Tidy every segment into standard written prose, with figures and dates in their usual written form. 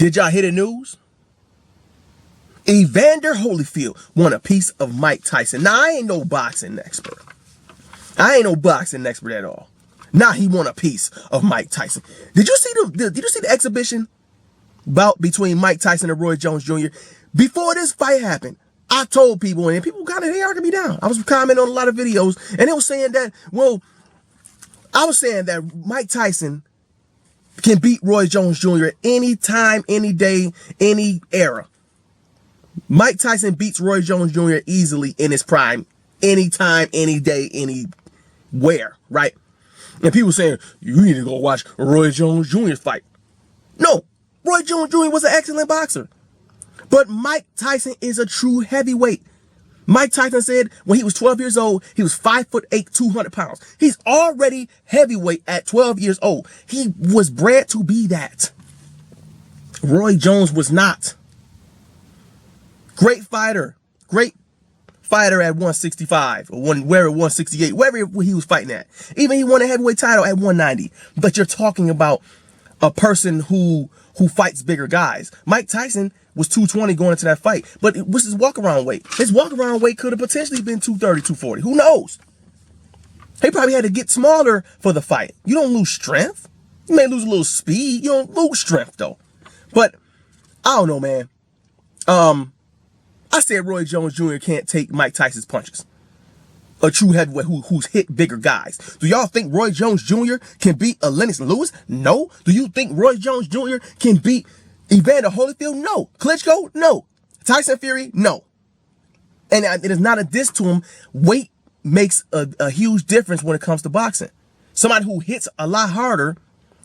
Did y'all hear the news? Evander Holyfield won a piece of Mike Tyson. Now, I ain't no boxing expert. I ain't no boxing expert at all. Now he won a piece of Mike Tyson. Did you see the exhibition bout between Mike Tyson and Roy Jones Jr.? Before this fight happened, I told people, and people kind of, they argued me down. I was commenting on a lot of videos, and they were saying that, well, I was saying that Mike Tyson can beat Roy Jones Jr. any time, any day, any era. Mike Tyson beats Roy Jones Jr. easily in his prime, anytime, any day, anywhere, right? And people saying, you need to go watch Roy Jones Jr.'s fight. No, Roy Jones Jr. was an excellent boxer. But Mike Tyson is a true heavyweight. Mike Tyson said when he was 12 years old, he was 5'8", 200 pounds. He's already heavyweight at 12 years old. He was bred to be that. Roy Jones was not. Great fighter at 165 or 168, wherever he was fighting at. Even he won a heavyweight title at 190. But you're talking about a person who fights bigger guys. Mike Tyson was 220 going into that fight, but it was his walk-around weight. His walk-around weight could have potentially been 230, 240. Who knows? He probably had to get smaller for the fight. You don't lose strength. You may lose a little speed. You don't lose strength, though. But I don't know, man. I said Roy Jones Jr. can't take Mike Tyson's punches. A true heavyweight who's hit bigger guys. Do y'all think Roy Jones Jr. can beat a Lennox Lewis? No. Do you think Roy Jones Jr. can beat Evander Holyfield? No. Klitschko? No. Tyson Fury? No. And it is not a diss to him. Weight makes a huge difference when it comes to boxing. Somebody who hits a lot harder,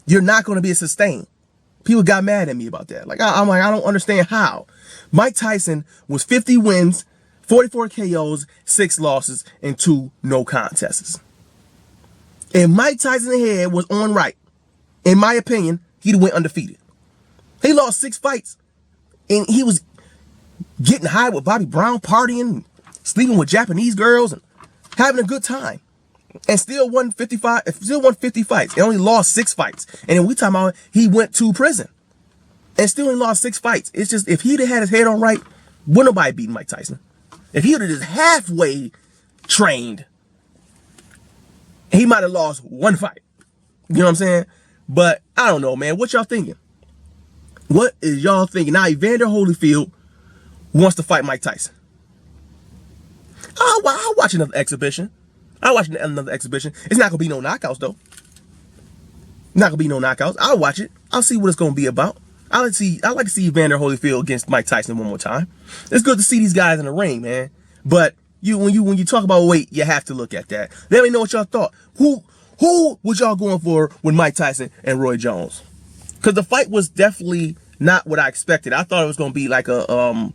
you're not going to be sustained. People got mad at me about that. Like, I'm like, I don't understand how. Mike Tyson was 50 wins, 44 KOs, 6 losses, and 2 no contests. And Mike Tyson's head was on right. In my opinion, he'd went undefeated. He lost 6 fights, and he was getting high with Bobby Brown, partying, sleeping with Japanese girls, and having a good time. And still won 50 fights. And only lost 6 fights. And then we talking about he went to prison. And still only lost 6 fights. It's just, if he'd have had his head on right, wouldn't nobody beat Mike Tyson. If he would have just halfway trained, he might have lost 1 fight. You know what I'm saying? But I don't know, man. What y'all thinking? What is y'all thinking? Now, Evander Holyfield wants to fight Mike Tyson. I'll watch another exhibition. I'll watch another exhibition. It's not going to be no knockouts, though. Not going to be no knockouts. I'll watch it. I'll see what it's going to be about. I'd like to see Evander Holyfield against Mike Tyson one more time. It's good to see these guys in the ring, man. But when you talk about weight, you have to look at that. Let me know what y'all thought. Who was y'all going for with Mike Tyson and Roy Jones? Because the fight was definitely not what I expected. I thought it was going to be like a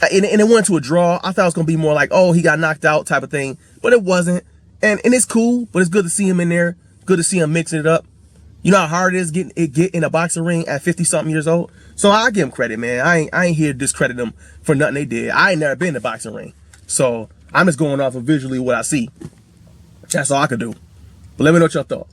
and it went to a draw. I thought it was going to be more like, oh, he got knocked out type of thing. But it wasn't. And it's cool, but it's good to see him in there. Good to see him mixing it up. You know how hard it is get in a boxing ring at 50-something years old? So I give him credit, man. I ain't here to discredit them for nothing they did. I ain't never been in a boxing ring. So I'm just going off of visually what I see. That's all I could do. But let me know what y'all thought.